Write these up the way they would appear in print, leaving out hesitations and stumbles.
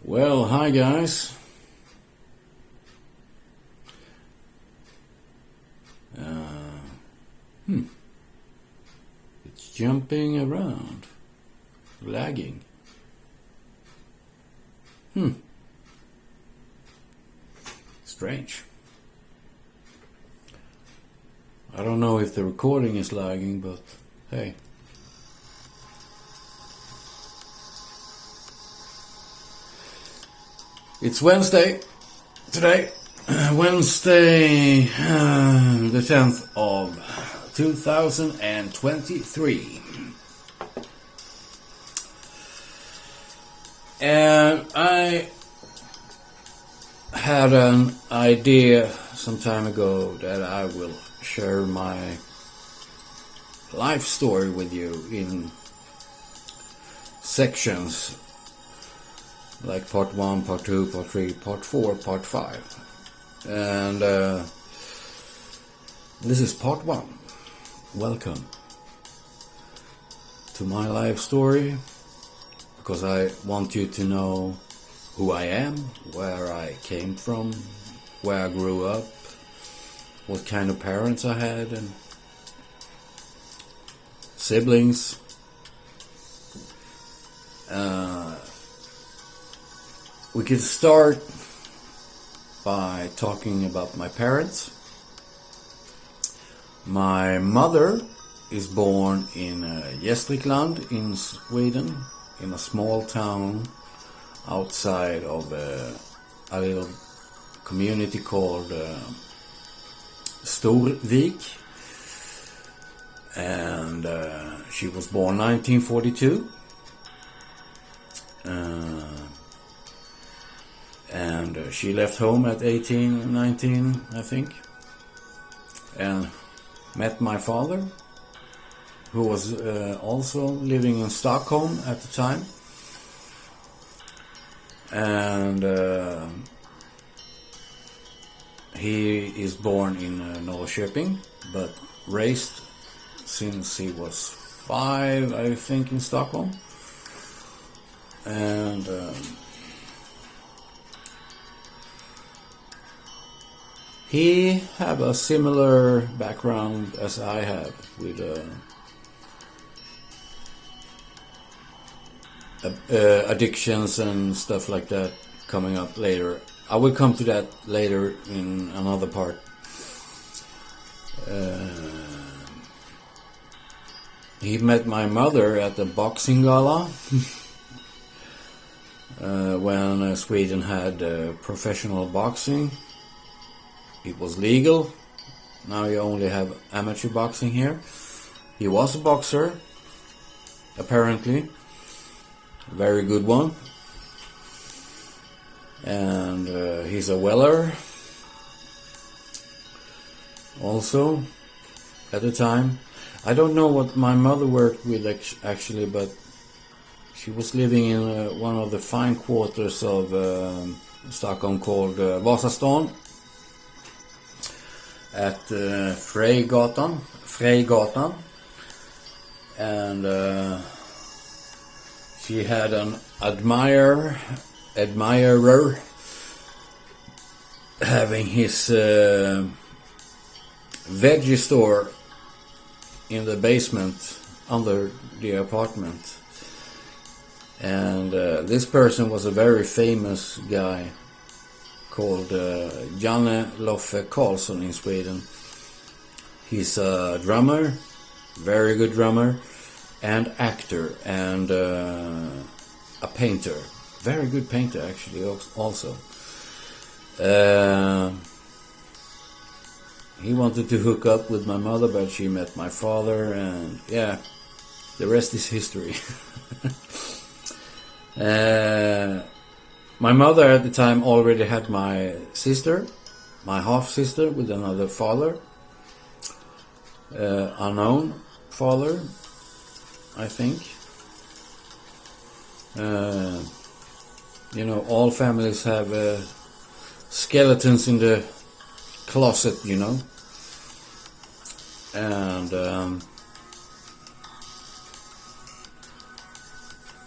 Well, hi guys. It's jumping around, lagging. Strange. I don't know if the recording is lagging, but hey. It's Wednesday today. Wednesday, the 10th of 2023. And I had an idea some time ago that I will share my life story with you in sections like part 1, part 2, part 3, part 4, part 5. And this is part 1. Welcome to my life story, because I want you to know who I am, where I came from, where I grew up, what kind of parents I had, and siblings. We could start by talking about my parents. My mother is born in Gästrikland in Sweden, in a small town outside of a little community called Storvik. And she was born 1942. And she left home at 18, 19, I think, and met my father, who was also living in Stockholm at the time. And he is born in Norrköping, but raised since he was 5, I think, in Stockholm. And he have a similar background as I have, with addictions and stuff like that coming up later. I will come to that later in another part. He met my mother at the boxing gala when Sweden had professional boxing. It was legal. Now you only have amateur boxing here. He was a boxer, apparently. A very good one. And he's a weller also at the time. I don't know what my mother worked with actually, but she was living in one of the fine quarters of Stockholm called Vasastan, at Frejgatan, and she had an admirer having his veggie store in the basement under the apartment. And this person was a very famous guy called Janne Loffe Karlsson in Sweden. He's a drummer, very good drummer, and actor, and a painter. Very good painter, actually, also. He wanted to hook up with my mother, but she met my father, and yeah, the rest is history. My mother at the time already had my sister, my half-sister, with another father. Unknown father, I think. All families have skeletons in the closet, And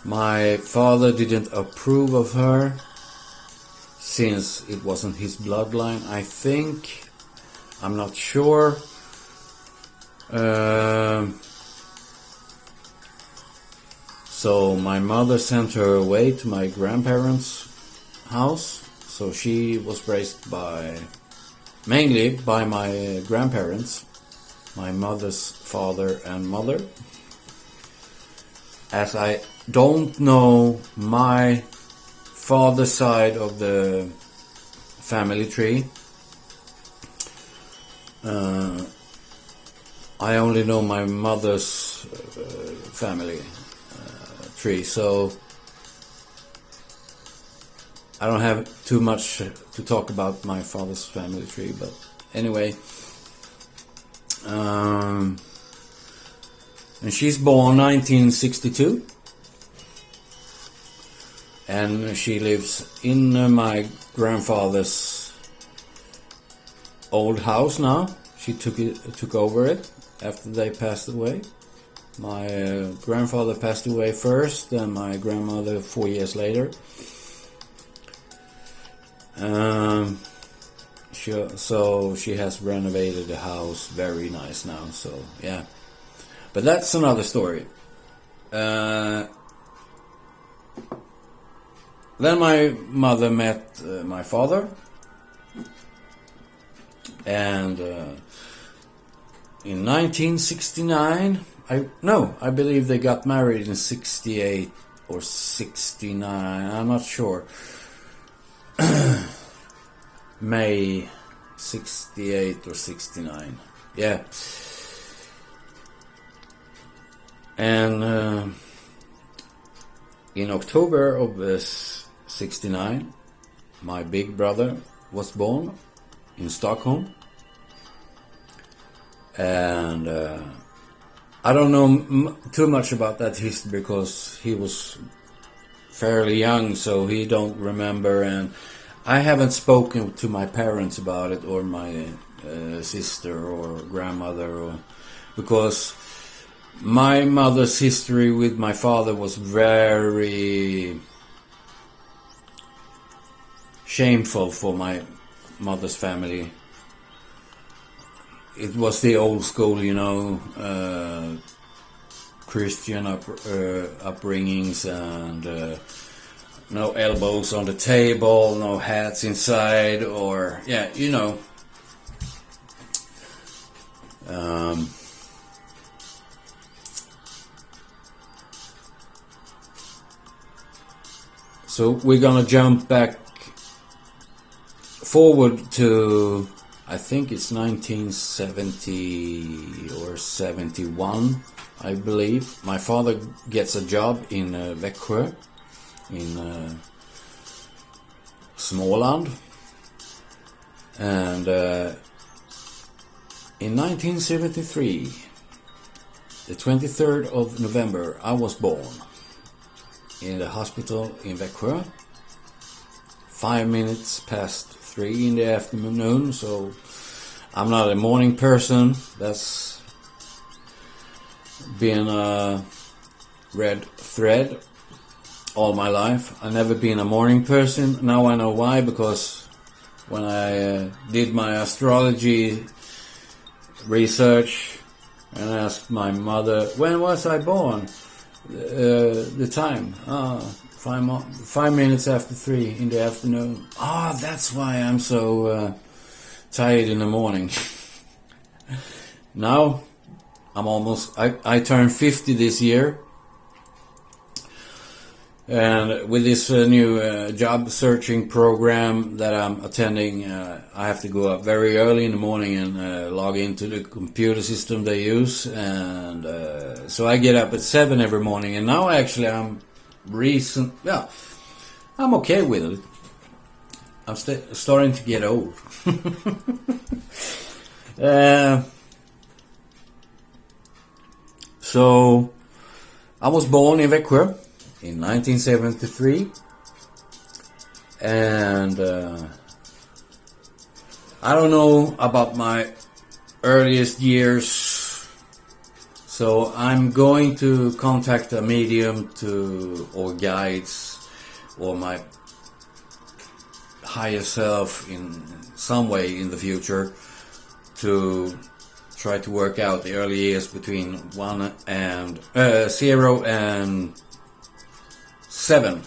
My father didn't approve of her since it wasn't his bloodline, I think. I'm not sure. So my mother sent her away to my grandparents' house. So she was raised mainly by my grandparents, my mother's father and mother. As I don't know my father's side of the family tree, I only know my mother's family tree, so I don't have too much to talk about my father's family tree. But anyway, and she's born 1962, and she lives in my grandfather's old house now. She took over it after they passed away. My grandfather passed away first, and my grandmother 4 years later. So she has renovated the house very nice now. So yeah, but that's another story. Then my mother met my father, and in 1969, I believe they got married in 68 or 69, I'm not sure. May 68 or 69, yeah. And in October of 69, my big brother was born in Stockholm. And I don't know too much about that history because he was fairly young, so he don't remember, and I haven't spoken to my parents about it, or my sister or grandmother, because my mother's history with my father was very shameful for my mother's family. It was the old school, Christian upbringings, and no elbows on the table, no hats inside, or so we're gonna jump back forward to, I think it's 1970 or 71, I believe. My father gets a job in Växjö, in Småland, and in 1973, the 23rd of November, I was born in the hospital in Växjö, 5 minutes past 3 in the afternoon. So I'm not a morning person. That's been a red thread all my life. I've never been a morning person. Now I know why, because when I did my astrology research and asked my mother, when was I born? The time, 5 minutes after 3 in the afternoon. That's why I'm so tired in the morning. Now I'm I turned 50 this year, and with this new job searching program that I'm attending, I have to go up very early in the morning and log into the computer system they use, and so I get up at 7 every morning, and now actually I'm okay with it. I'm starting to get old. So I was born in Växjö in 1973, and I don't know about my earliest years So I'm going to contact a medium or guides or my higher self in some way in the future to try to work out the early years between 0 and 7.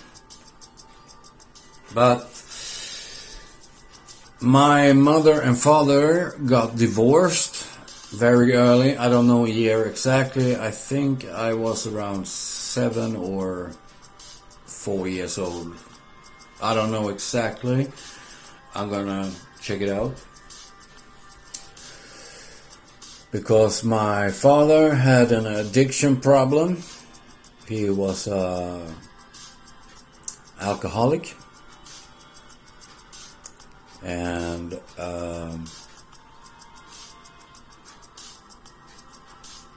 But my mother and father got divorced very early. I don't know a year exactly. I think I was around 7 or 4 years old. I don't know exactly. I'm gonna check it out. Because my father had an addiction problem. He was alcoholic and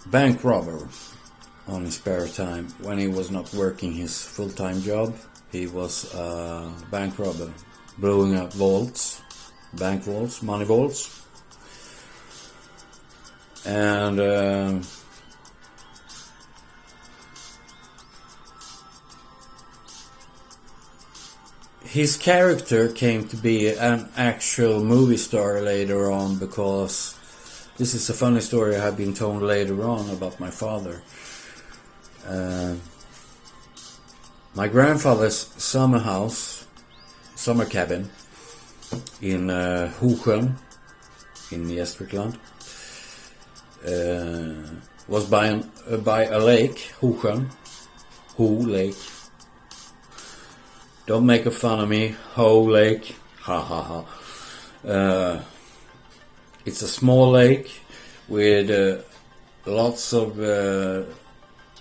bank robber on his spare time. When he was not working his full-time job, he was a bank robber, blowing up vaults, bank vaults, money vaults. And his character came to be an actual movie star later on, because this is a funny story I have been told later on about my father. My grandfather's summer cabin in Hosjön in Gästrikland was by a lake, Hosjön, Ho Lake. Don't make a fun of me, Ho Lake, ha ha ha. It's a small lake with lots of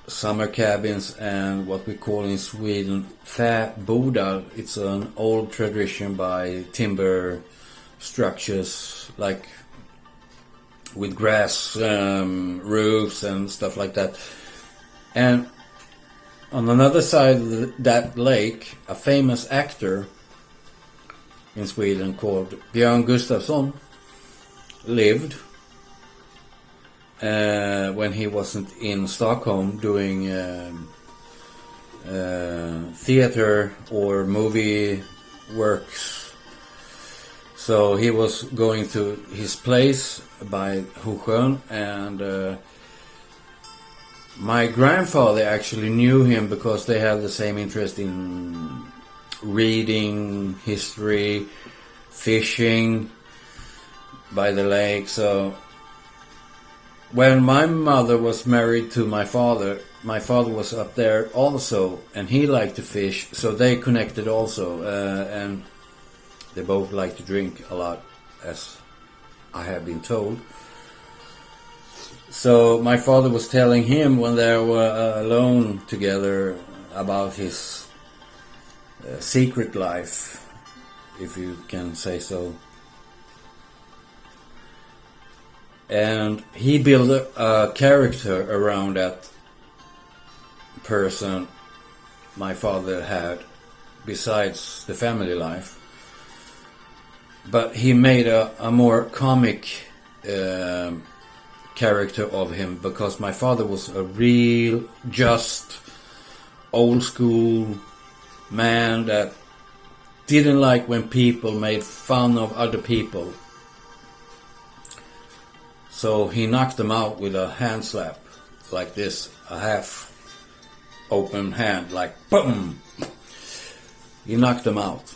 summer cabins and what we call in Sweden fäbodar. It's an old tradition by timber structures, like with grass roofs and stuff like that. And on another side of that lake, a famous actor in Sweden called Björn Gustafsson lived when he wasn't in Stockholm doing theater or movie works. So he was going to his place by Hosjön, and my grandfather actually knew him because they had the same interest in reading, history, fishing by the lake. So when my mother was married to my father was up there also, and he liked to fish, so they connected also, and they both like to drink a lot, as I have been told. So my father was telling him when they were alone together about his secret life, if you can say so. And he built a character around that person my father had, besides the family life. But he made a more comic character of him, because my father was a real, just, old school man that didn't like when people made fun of other people. So he knocked them out with a hand slap, like this, a half open hand, like boom. He knocked them out,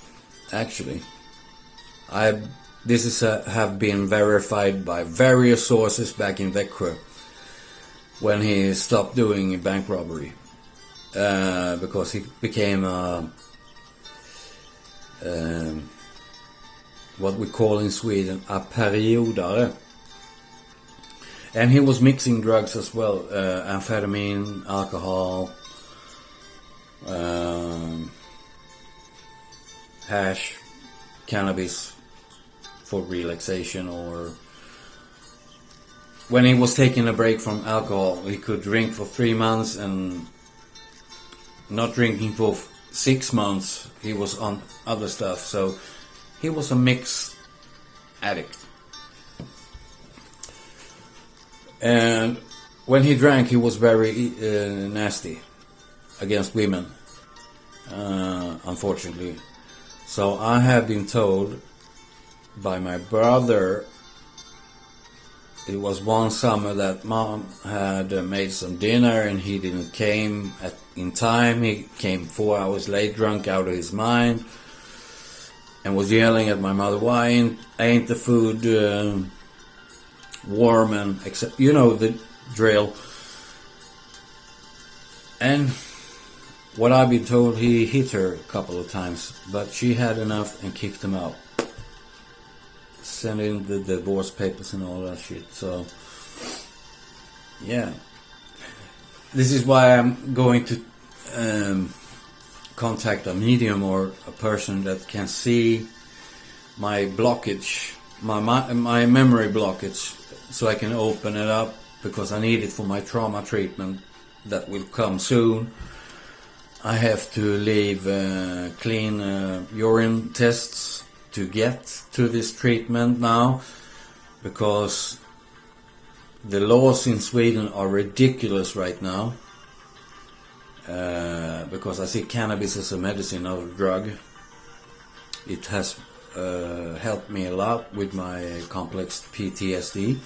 actually. This is have been verified by various sources back in Växjö when he stopped doing bank robbery, because he became what we call in Sweden a periodare, and he was mixing drugs as well, amphetamine, alcohol, hash, cannabis for relaxation, or when he was taking a break from alcohol, he could drink for 3 months, and not drinking for 6 months, he was on other stuff. So he was a mixed addict. And when he drank, he was very nasty against women, unfortunately. So I have been told by my brother, it was one summer that mom had made some dinner and he didn't came in time. He came 4 hours late, drunk out of his mind, and was yelling at my mother, why ain't the food warm, and except, you know, the drill. And what I've been told, he hit her a couple of times, but she had enough and kicked him out. Send in the divorce papers and all that shit. So, yeah. This is why I'm going to contact a medium or a person that can see my blockage, my memory blockage, so I can open it up, because I need it for my trauma treatment that will come soon. I have to leave clean urine tests to get to this treatment now, because the laws in Sweden are ridiculous right now, because I see cannabis as a medicine, not a drug. It has helped me a lot with my complex PTSD,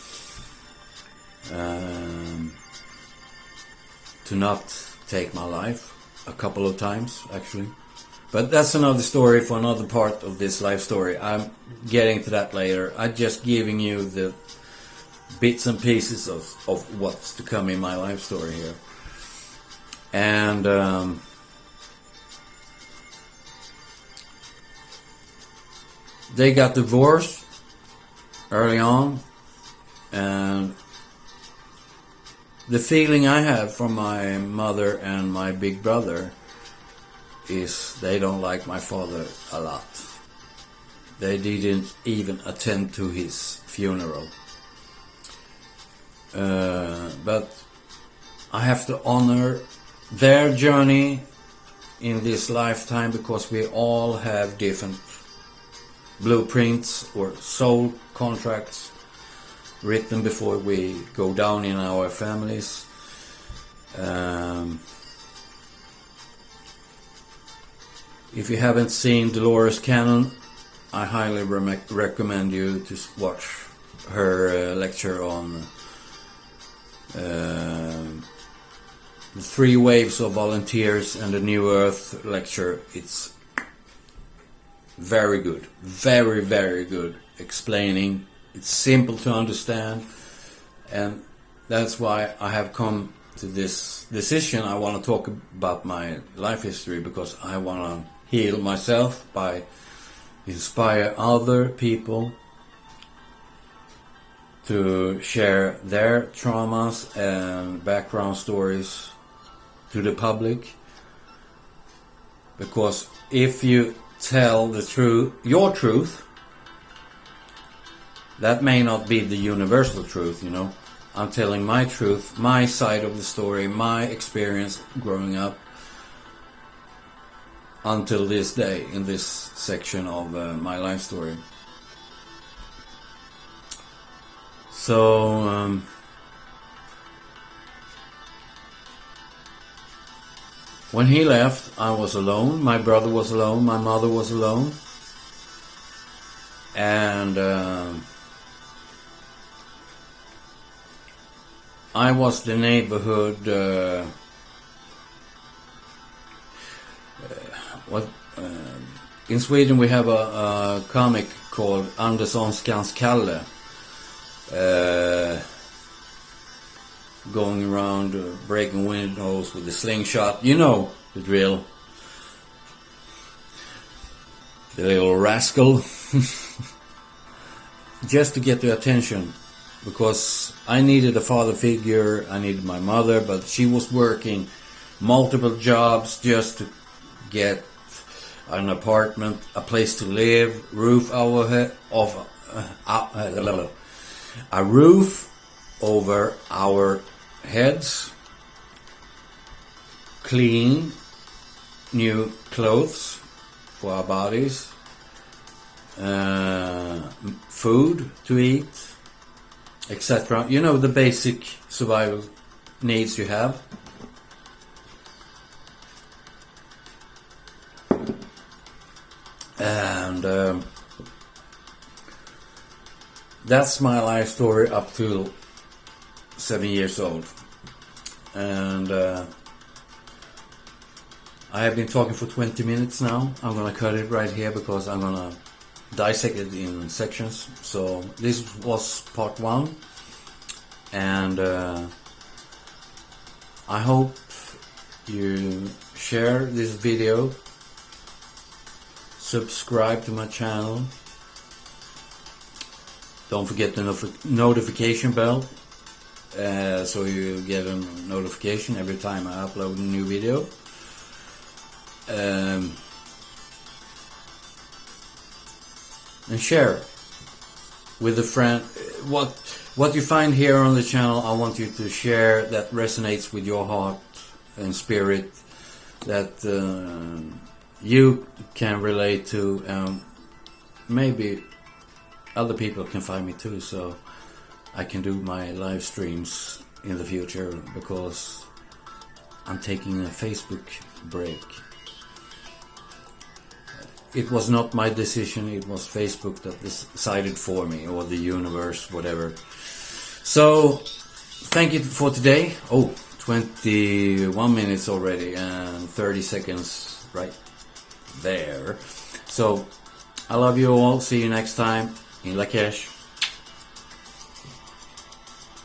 to not take my life a couple of times actually. But that's another story for another part of this life story. I'm getting to that later. I'm just giving you the bits and pieces of what's to come in my life story here. And they got divorced early on, and the feeling I have from my mother and my big brother is they don't like my father a lot. They didn't even attend to his funeral. But I have to honor their journey in this lifetime, because we all have different blueprints or soul contracts written before we go down in our families. If you haven't seen Dolores Cannon, I highly recommend you to watch her lecture on the 3 waves of volunteers and the New Earth lecture. It's very good, very, very good explaining. It's simple to understand, and that's why I have come to this decision. I want to talk about my life history, because I want to heal myself by inspire other people to share their traumas and background stories to the public. Because if you tell the truth, your truth, that may not be the universal truth, you know. I'm telling my truth, my side of the story, my experience growing up until this day in this section of my life story. So when he left, I was alone, my brother was alone, my mother was alone, and I was the neighborhood in Sweden we have a comic called Anderssonskans Kalle, going around breaking windows with a slingshot. You know the drill. The little rascal. Just to get the attention, because I needed a father figure, I needed my mother, but she was working multiple jobs just to get an apartment, a place to live, a roof over our heads, clean new clothes for our bodies, food to eat, etc. You know, the basic survival needs you have. And that's my life story up to 7 years old. And I have been talking for 20 minutes now. I'm gonna cut it right here because I'm gonna dissect it in sections. So this was part 1, and I hope you share this video, subscribe to my channel, don't forget the notification bell so you get a notification every time I upload a new video. And share with a friend what you find here on the channel. I want you to share that resonates with your heart and spirit, that you can relate to, maybe other people can find me too, so I can do my live streams in the future, because I'm taking a Facebook break. It was not my decision, it was Facebook that decided for me, or the universe, whatever. So, thank you for today. 21 minutes already and 30 seconds right there. So, I love you all. See you next time in Lakesh.